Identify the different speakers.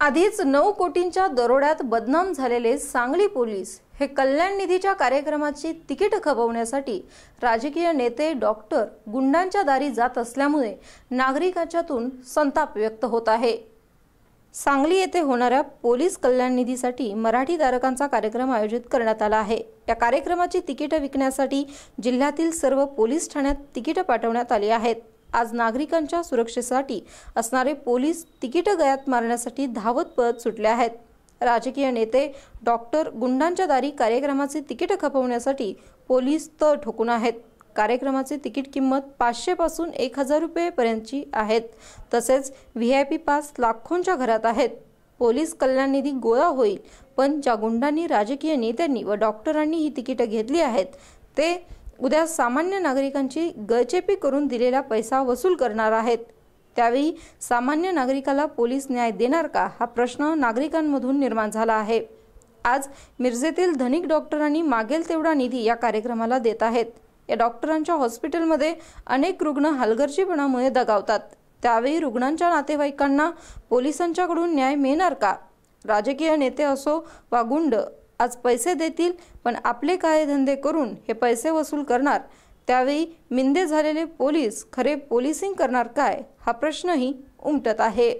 Speaker 1: आधीच 9 कोटींच्या दरोड्यात बदनाम झालेले सांगली पोलीस हे कल्याण निधीच्या कार्यक्रमाची तिकीट खपवण्यासाठी राजकीय नेते डॉक्टर गुंडांच्या दारी जात असल्यामुळे नागरिकांच्यातून संताप व्यक्त होत आहे। सांगली येथे होणाऱ्या पोलीस कल्याण निधीसाठी मराठी धारकांचा कार्यक्रम आयोजित करण्यात आला आहे। या कार्यक्रमाची तिकीट विकण्यासाठी जिल्ह्यातील सर्व पोलीस ठाण्यात तिकीट पाठवण्यात आली आहेत। आज नागरिकांच्या सुरक्षेसाठी असणारे पोलीस तिकीट गयात मारण्यासाठी धावत पळत सुटले आहेत। राजकीय नेते डॉक्टर गुंडांच्या दारी कार्यक्रमाचे तिकीट खपवण्यासाठी पोलीस तळ ठोकून आहेत। कार्यक्रमाची तिकीट किंमत 500 पासून 1000 रुपये पर्यंतची आहेत। तसेच व्हीआयपी पास लाखोंच्या घरात आहेत। पोलीस कल्याण निधी गोळा होईल, पण ज्या गुंडांनी राजकीय नेत्यांनी व डॉक्टरांनी ही तिकीट घेतली आहेत ते उद्या सामान्य नागरिकांची गळचेपी करून दिलेला पैसा वसूल करणार आहेत। त्यावेळी सामान्य नागरिकाला पोलीस न्याय देणार का हा प्रश्न नागरिकांमधून निर्माण झाला आहे। आज मिरजेतील धनिक डॉक्टरांनी मागेल तेवढा निधी या कार्यक्रमाला देत आहेत। या डॉक्टरांच्या हॉस्पिटलमध्ये अनेक रुग्ण हलगर्जीपणामुळे दगावतात। त्यावेळी रुग्णांच्या नातेवाईकांना पोलिसांच्याकडून न्याय मिळणार का? राजकीय नेते असो वा गुंड आज पैसे देतील, पण आपले काळे धंदे करून हे पैसे वसूल करणार। त्यावेळी मिंदे झालेले पोलीस खरे पोलिसिंग करणार काय हा प्रश्नही उमटत आहे।